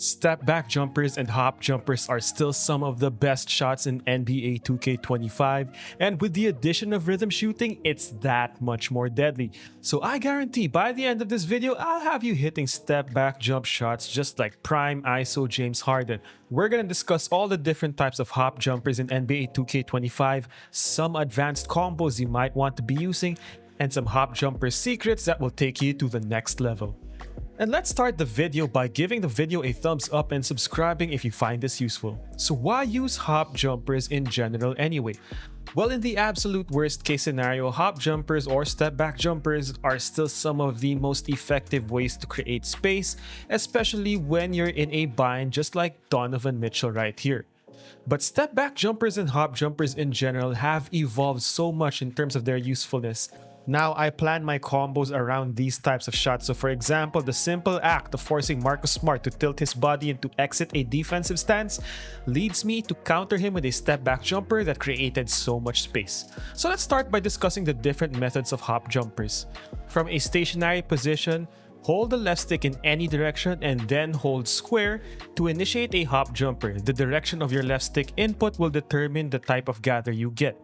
Step back jumpers and hop jumpers are still some of the best shots in NBA 2K25, and with the addition of rhythm shooting, it's that much more deadly. So I guarantee by the end of this video, I'll have you hitting step back jump shots just like prime ISO James Harden. We're gonna discuss all the different types of hop jumpers in NBA 2K25, some advanced combos you might want to be using, and some hop jumper secrets that will take you to the next level. And let's start the video by giving the video a thumbs up and subscribing if you find this useful. So why use hop jumpers in general anyway? Well, in the absolute worst case scenario, hop jumpers or step back jumpers are still some of the most effective ways to create space, especially when you're in a bind just like Donovan Mitchell right here. But step back jumpers and hop jumpers in general have evolved so much in terms of their usefulness. Now I plan my combos around these types of shots. So for example, the simple act of forcing Marcus Smart to tilt his body and to exit a defensive stance leads me to counter him with a step back jumper that created so much space. So let's start by discussing the different methods of hop jumpers. From a stationary position, hold the left stick in any direction and then hold square to initiate a hop jumper. The direction of your left stick input will determine the type of gather you get.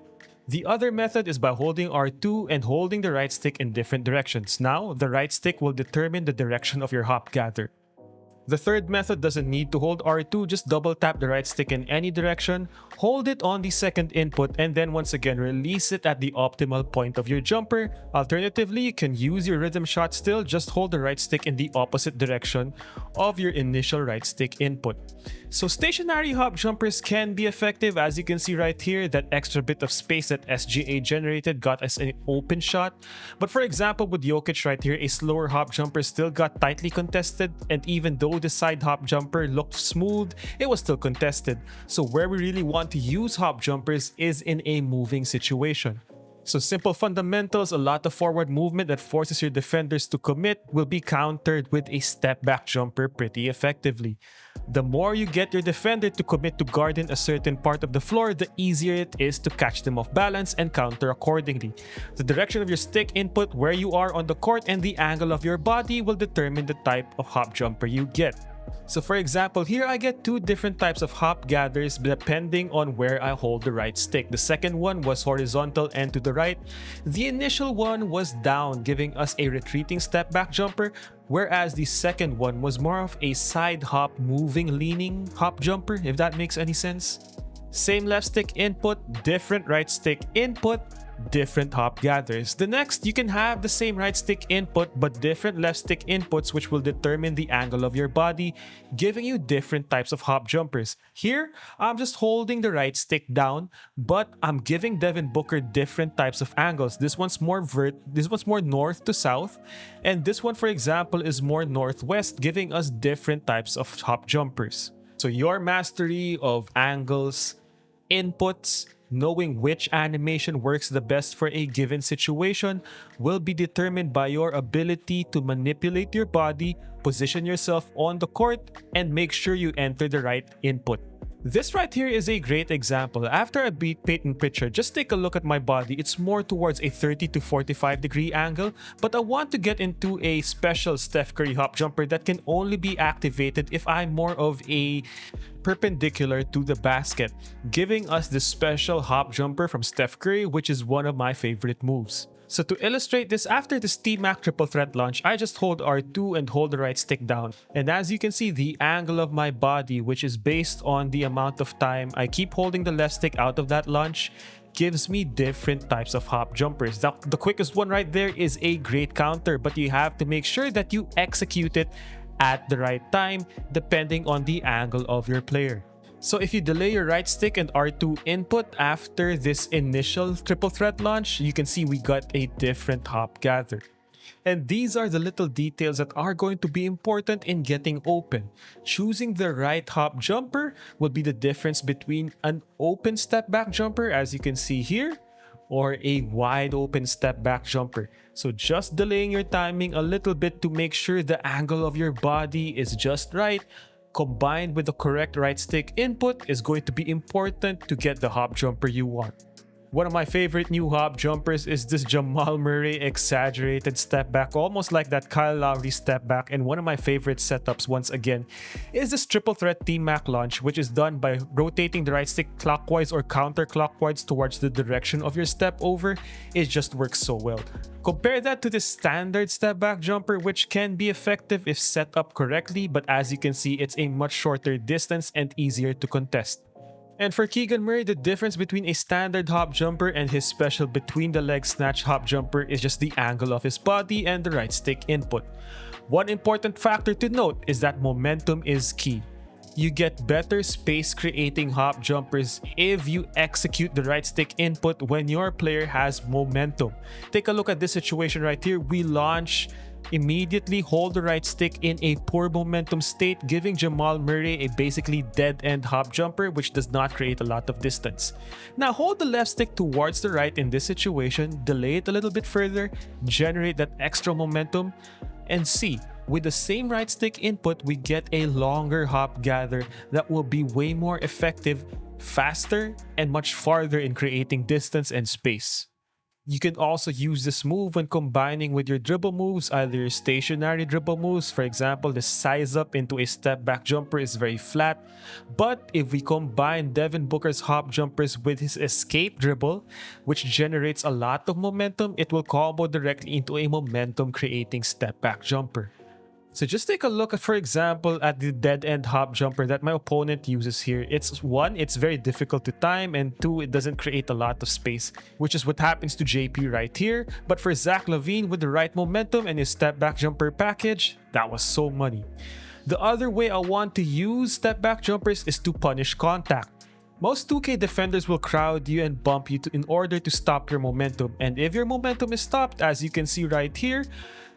The other method is by holding R2 and holding the right stick in different directions. Now, the right stick will determine the direction of your hop gather. The third method doesn't need to hold R2, just double tap the right stick in any direction, hold it on the second input, and then once again release it at the optimal point of your jumper. Alternatively, you can use your rhythm shot still, just hold the right stick in the opposite direction of your initial right stick input. So stationary hop jumpers can be effective. As you can see right here, that extra bit of space that SGA generated got us an open shot. But for example, with Jokic right here, a slower hop jumper still got tightly contested, and even though the side hop jumper looked smooth, it was still contested. So where we really want to use hop jumpers is in a moving situation. So simple fundamentals, a lot of forward movement that forces your defenders to commit will be countered with a step back jumper pretty effectively. The more you get your defender to commit to guarding a certain part of the floor, the easier it is to catch them off balance and counter accordingly. The direction of your stick input, where you are on the court, and the angle of your body will determine the type of hop jumper you get. So for example, here I get two different types of hop gathers depending on where I hold the right stick. The second one was horizontal and to the right. The initial one was down, giving us a retreating step back jumper, whereas the second one was more of a side hop, moving, leaning hop jumper, if that makes any sense. Same left stick input, different right stick input, different hop gathers. The next, you can have the same right stick input but different left stick inputs, which will determine the angle of your body, giving you different types of hop jumpers. Here, I'm just holding the right stick down, but I'm giving Devin Booker different types of angles. This one's more north to south, and this one, for example, is more northwest, giving us different types of hop jumpers. So your mastery of angles, inputs, knowing which animation works the best for a given situation will be determined by your ability to manipulate your body, position yourself on the court, and make sure you enter the right input. This right here is a great example. After I beat Peyton Pritchard, just take a look at my body. It's more towards a 30 to 45 degree angle, but I want to get into a special Steph Curry hop jumper that can only be activated if I'm more of a perpendicular to the basket, giving us this special hop jumper from Steph Curry, which is one of my favorite moves. So to illustrate this, after the Stepback triple threat launch, I just hold R2 and hold the right stick down. And as you can see, the angle of my body, which is based on the amount of time I keep holding the left stick out of that launch, gives me different types of hop jumpers. The quickest one right there is a great counter, but you have to make sure that you execute it at the right time, depending on the angle of your player. So if you delay your right stick and R2 input after this initial triple threat launch, you can see we got a different hop gather. And these are the little details that are going to be important in getting open. Choosing the right hop jumper will be the difference between an open step back jumper, as you can see here, or a wide open step back jumper. So just delaying your timing a little bit to make sure the angle of your body is just right, combined with the correct right stick input, is going to be important to get the hop jumper you want. One of my favorite new hop jumpers is this Jamal Murray exaggerated step back, almost like that Kyle Lowry step back. And one of my favorite setups, once again, is this triple threat T-Mac launch, which is done by rotating the right stick clockwise or counterclockwise towards the direction of your step over. It just works so well. Compare that to the standard step back jumper, which can be effective if set up correctly, but as you can see, it's a much shorter distance and easier to contest. And for Keegan Murray, the difference between a standard hop jumper and his special between the leg snatch hop jumper is just the angle of his body and the right stick input. One important factor to note is that momentum is key. You get better space creating hop jumpers if you execute the right stick input when your player has momentum. Take a look at this situation right here. We launch, immediately hold the right stick in a poor momentum state, giving Jamal Murray a basically dead-end hop jumper which does not create a lot of distance. Now hold the left stick towards the right in this situation, delay it a little bit further, generate that extra momentum, and see, with the same right stick input, we get a longer hop gather that will be way more effective, faster, and much farther in creating distance and space. You can also use this move when combining with your dribble moves, either your stationary dribble moves. For example, the size up into a step back jumper is very flat. But if we combine Devin Booker's hop jumpers with his escape dribble, which generates a lot of momentum, it will combo directly into a momentum creating step back jumper. So just take a look at, for example, at the dead end hop jumper that my opponent uses here. It's one, it's very difficult to time, and two, it doesn't create a lot of space, which is what happens to JP right here. But for Zach LaVine with the right momentum and his step back jumper package, that was so money. The other way I want to use step back jumpers is to punish contact. Most 2K defenders will crowd you and bump you in order to stop your momentum, and if your momentum is stopped, as you can see right here,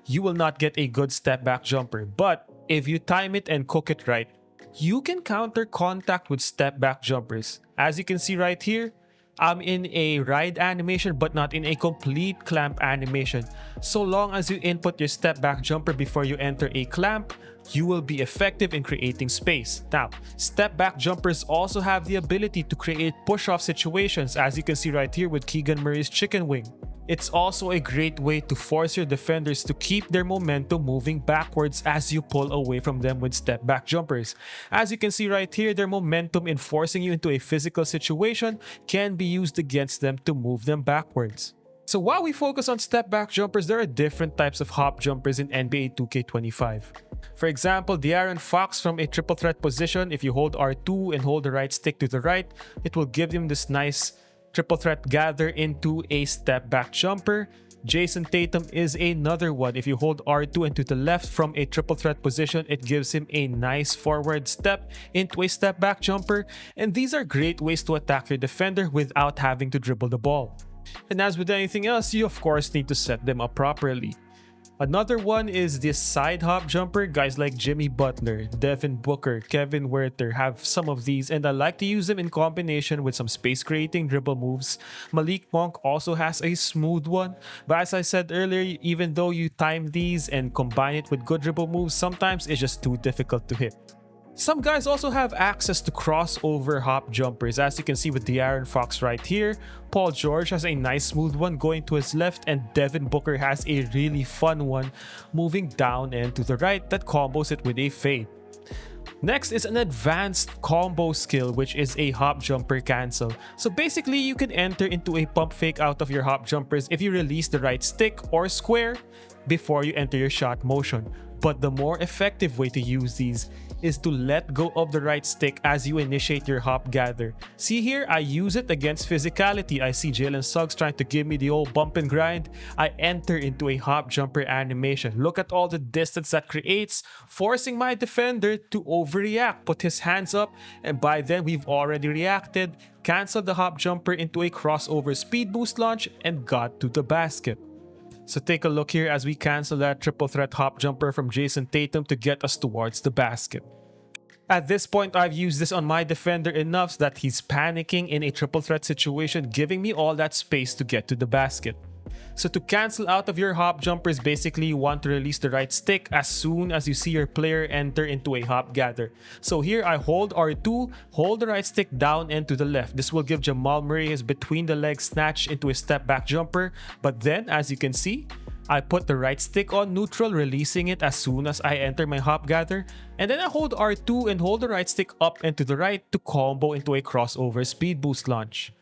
you will not get a good step back jumper. But if you time it and cook it right, you can counter contact with step back jumpers. As you can see right here, I'm in a ride animation but not in a complete clamp animation. So long as you input your step back jumper before you enter a clamp, you will be effective in creating space. Now, step back jumpers also have the ability to create push-off situations, as you can see right here with Keegan Murray's chicken wing. It's also a great way to force your defenders to keep their momentum moving backwards as you pull away from them with step back jumpers. As you can see right here, their momentum in forcing you into a physical situation can be used against them to move them backwards. So while we focus on step back jumpers, there are different types of hop jumpers in NBA 2K25. For example, De'Aaron Fox from a triple threat position, if you hold R2 and hold the right stick to the right, it will give him this nice triple threat gather into a step back jumper. Jason Tatum is another one. If you hold R2 and to the left from a triple threat position, it gives him a nice forward step into a step back jumper. And these are great ways to attack your defender without having to dribble the ball. And as with anything else, you of course need to set them up properly. Another one is this side hop jumper. Guys like Jimmy Butler, Devin Booker, Kevin Werther have some of these, and I like to use them in combination with some space creating dribble moves. Malik Monk also has a smooth one, but as I said earlier, even though you time these and combine it with good dribble moves, sometimes it's just too difficult to hit. Some guys also have access to crossover hop jumpers, as you can see with De'Aaron Fox right here. Paul George has a nice smooth one going to his left, and Devin Booker has a really fun one moving down and to the right that combos it with a fade. Next is an advanced combo skill, which is a hop jumper cancel. So basically, you can enter into a pump fake out of your hop jumpers if you release the right stick or square before you enter your shot motion. But the more effective way to use these is to let go of the right stick as you initiate your hop gather. See here, I use it against physicality. I see Jalen Suggs trying to give me the old bump and grind. I enter into a hop jumper animation. Look at all the distance that creates, forcing my defender to overreact, put his hands up, and by then we've already reacted, canceled the hop jumper into a crossover speed boost launch, and got to the basket. So take a look here as we cancel that triple threat hop jumper from Jason Tatum to get us towards the basket. At this point, I've used this on my defender enough that he's panicking in a triple threat situation, giving me all that space to get to the basket. So to cancel out of your hop jumpers, basically you want to release the right stick as soon as you see your player enter into a hop gather. So here I hold R2, hold the right stick down and to the left. This will give Jamal Murray his between the legs snatch into a step back jumper. But then as you can see, I put the right stick on neutral, releasing it as soon as I enter my hop gather. And then I hold R2 and hold the right stick up and to the right to combo into a crossover speed boost launch.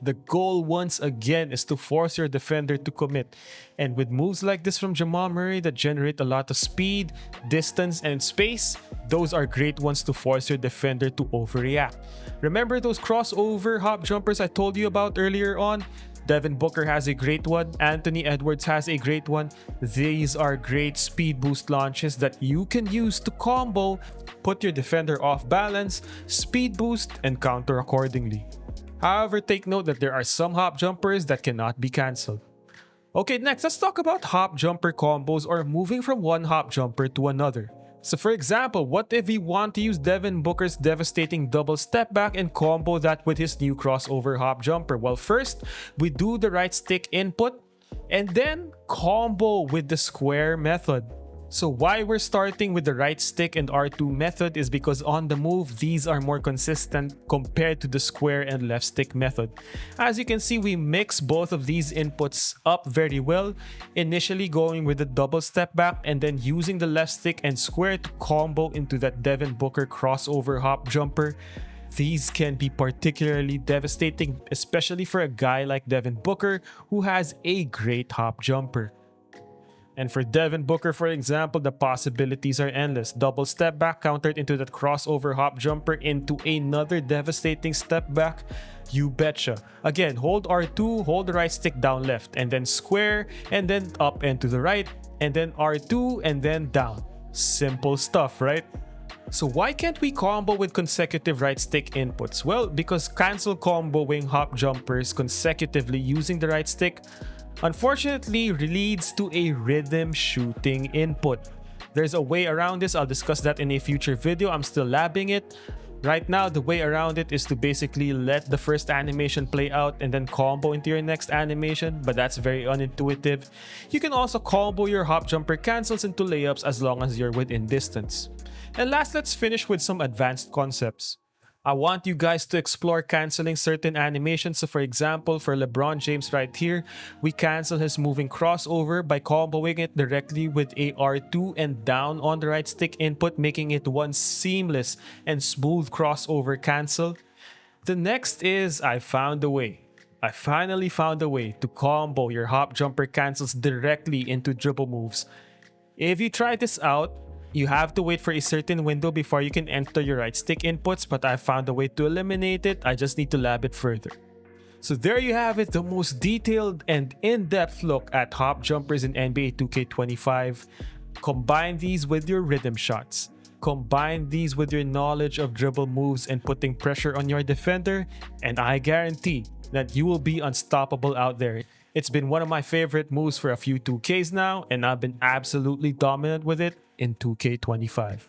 The goal once again is to force your defender to commit. And with moves like this from Jamal Murray that generate a lot of speed, distance, and space, those are great ones to force your defender to overreact. Remember those crossover hop jumpers I told you about earlier on? Devin Booker has a great one. Anthony Edwards has a great one. These are great speed boost launches that you can use to combo, put your defender off balance, speed boost, and counter accordingly. However, take note that there are some hop jumpers that cannot be cancelled. Okay, next let's talk about hop jumper combos or moving from one hop jumper to another. So for example, what if we want to use Devin Booker's devastating double step back and combo that with his new crossover hop jumper? Well, first, we do the right stick input and then combo with the square method. So why we're starting with the right stick and R2 method is because on the move, these are more consistent compared to the square and left stick method. As you can see, we mix both of these inputs up very well, initially going with the double step back and then using the left stick and square to combo into that Devin Booker crossover hop jumper. These can be particularly devastating, especially for a guy like Devin Booker who has a great hop jumper. And for Devin Booker, for example, the possibilities are endless. Double step back countered into that crossover hop jumper into another devastating step back. You betcha. Again, hold R2, hold the right stick down left, and then square, and then up and to the right, and then R2, and then down. Simple stuff, right? So why can't we combo with consecutive right stick inputs? Well, because cancel comboing hop jumpers consecutively using the right stick unfortunately leads to a rhythm shooting input. There's a way around this. I'll discuss that in a future video. I'm still labbing it. Right now, the way around it is to basically let the first animation play out and then combo into your next animation, but that's very unintuitive. You can also combo your hop jumper cancels into layups as long as you're within distance. And last, let's finish with some advanced concepts. I want you guys to explore canceling certain animations. So for example, for LeBron James right here, we cancel his moving crossover by comboing it directly with a R2 and down on the right stick input, making it one seamless and smooth crossover cancel. The next is I found a way. I finally found a way to combo your hop jumper cancels directly into dribble moves. If you try this out, you have to wait for a certain window before you can enter your right stick inputs, but I found a way to eliminate it. I just need to lab it further. So there you have it, the most detailed and in-depth look at hop jumpers in NBA 2K25. Combine these with your rhythm shots. Combine these with your knowledge of dribble moves and putting pressure on your defender, and I guarantee that you will be unstoppable out there. It's been one of my favorite moves for a few 2Ks now, and I've been absolutely dominant with it in 2K25.